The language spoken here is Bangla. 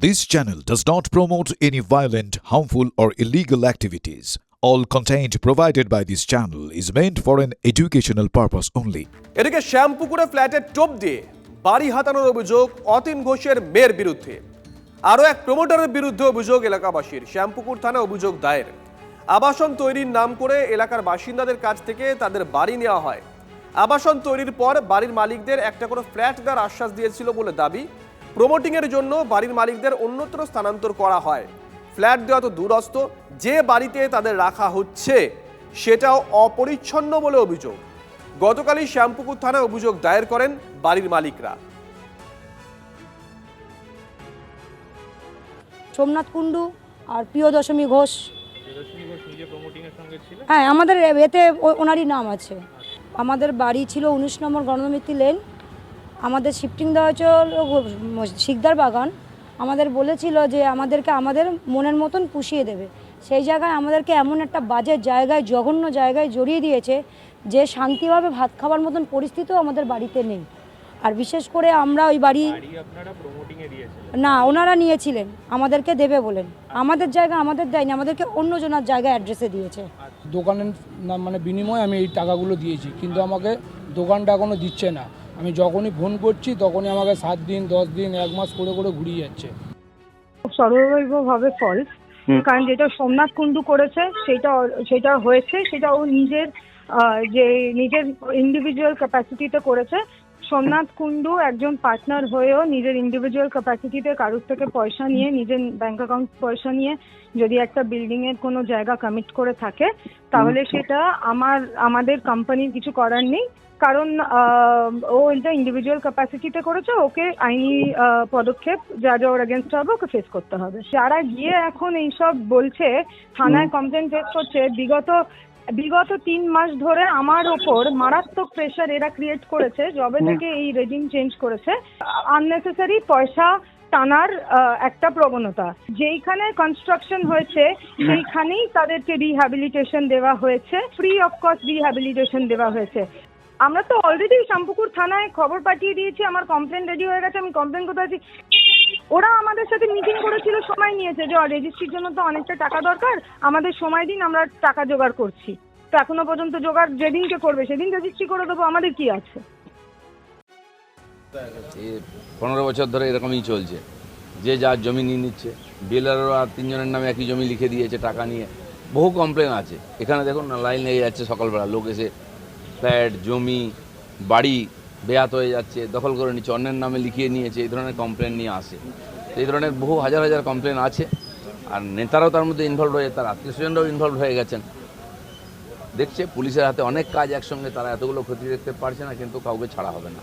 This channel does not promote any violent, harmful, or illegal activities. All content provided by this channel is meant for an educational purpose only. এদিকে শ্যামপুকুরে ফ্ল্যাটের টোপ দিয়ে বাড়ি হাতানোর অভিযোগ অতীন ঘোষের মেয়ের বিরুদ্ধে। আরও এক প্রমোটারের বিরুদ্ধে অভিযোগ এলাকাবাসীর। শ্যামপুকুর থানায় অভিযোগ দায়ের। আবাসন তৈরির নাম করে এলাকার বাসিন্দাদের কাছ থেকে তাদের বাড়ি নেওয়া হয়। আবাসন তৈরির পর বাড়ির মালিকদের একটা করে ফ্ল্যাট দেওয়ার আশ্বাস দিয়েছিল বলে দাবি। প্রমোটিংয়ের জন্য বাড়ির মালিকদের অন্যত্র স্থানান্তর করা হয়। ফ্ল্যাট দেওয়া তো দূরস্থ, যে বাড়িতে তাদের রাখা হচ্ছে সেটাও অপরিচ্ছন্ন বলে অভিযোগ। গতকালই শ্যামপুকুর থানায় অভিযোগ দায়ের করেন বাড়ির মালিকরা। সোমনাথ কুণ্ডু আর প্রিয়দশমী ঘোষ। হ্যাঁ, আমাদের এতে ওনারই নাম আছে। আমাদের বাড়ি ছিল 19 নম্বর গণমিত্রি লেন। আমাদের শিফটিং দেওয়া হয়েছিল শিকদার বাগান। আমাদের বলেছিল যে আমাদেরকে আমাদের মনের মতন পুষিয়ে দেবে। সেই জায়গায় আমাদেরকে এমন একটা বাজে জায়গায়, জঘন্য জায়গায় জড়িয়ে দিয়েছে যে শান্তিভাবে ভাত খাবার মতন পরিস্থিতিও আমাদের বাড়িতে নেই। আর বিশেষ করে আমরা ওই বাড়ি না, ওনারা নিয়েছিলেন আমাদেরকে দেবে বলেন। আমাদের জায়গা আমাদের দেয়নি, আমাদেরকে অন্যজনের জায়গায় অ্যাড্রেসে দিয়েছে। দোকানের মানে বিনিময়ে আমি এই টাকাগুলো দিয়েছি, কিন্তু আমাকে দোকানটা এখনও দিচ্ছে না। আমি যখনই ফোন করছি তখনই আমাকে 7 দিন 10 দিন 1 মাস করে ঘুরিয়ে যাচ্ছে। সর্বৈবভাবে ফলস, কারণ যেটা সোমনাথ কুণ্ডু করেছে সেটা হয়েছে, সেটা ও নিজের ইন্ডিভিজুয়াল ক্যাপাসিটিতে করেছে। সোমনাথ কুণ্ডু একজন পার্টনার হয়েও নিজের ইন্ডিভিজুয়াল ক্যাপাসিটিতে কারোর থেকে পয়সা নিয়ে, নিজের ব্যাংক অ্যাকাউন্ট পয়সা নিয়ে যদি একটা বিল্ডিং এর কোনো জায়গা কমিট করে থাকে, তাহলে সেটা আমাদের কোম্পানির কিছু করার নেই। কারণ ও এটা ইন্ডিভিজুয়াল ক্যাপাসিটিতে করেছে, ওকে আইনি পদক্ষেপ যা ওর এগেনস্ট হবে ওকে ফেস করতে হবে। যারা গিয়ে এখন এইসব বলছে, থানায় কমপ্লেন ফেস করছে, বিগত 3 মাস ধরে আমার ওপর মারাত্মক প্রেশার এরা ক্রিয়েট করেছে। যবে থেকে এই রেজিম চেঞ্জ করেছে, আননেসেসারি পয়সা টানার একটা প্রবণতা। যেইখানে কনস্ট্রাকশন হয়েছে সেইখানেই তাদেরকে রিহ্যাবিলিটেশন দেওয়া হয়েছে, ফ্রি অফ কস্ট রিহ্যাবিলিটেশন দেওয়া হয়েছে। আমরা তো অলরেডি শ্যামপুকুর থানায় খবর পাঠিয়ে দিয়েছি, আমার কমপ্লেন রেডি হয়ে গেছে। আমি কমপ্লেন কোথায় আছি, ওরা আমাদের সাথে মিটিং করেছিল, সময় নিয়েছে যে রেজিস্ট্রির জন্য তো অনেকটা টাকা দরকার, আমাদের সময় দিন, আমরা টাকা জোগাড় করছি। তো এখনো পর্যন্ত জোগাড় যেদিনকে করবে সেদিন রেজিস্ট্রি করে দেবো, আমাদের কি আছে। 15 বছর ধরে এরকমই চলছে, যে যার জমি নিয়ে নিচ্ছে। বিএলআরও আর 3 জনের নামে একই জমি লিখে দিয়েছে টাকা নিয়ে। বহু কমপ্লেন আছে এখানে, দেখুন না, লাইন লেগে যাচ্ছে সকালবেলা। লোক এসে ফ্ল্যাট, জমি, বাড়ি বেয়াত হয়ে যাচ্ছে, দখল করে নিচ্ছে, অন্যের নামে লিখিয়ে নিয়েছে, এই ধরনের কমপ্লেন নিয়ে আসে। এই ধরনের বহু হাজার হাজার কমপ্লেন আছে। আর নেতারাও তার মধ্যে ইনভলভ হয়ে, তার আত্মীয় স্বজনরাও ইনভলভ হয়ে গেছেন। দেখছে পুলিশের হাতে অনেক কাজ একসঙ্গে, তারা এতগুলো ক্ষতি দেখতে পারছে না, কিন্তু কাউকে ছাড়া হবে না।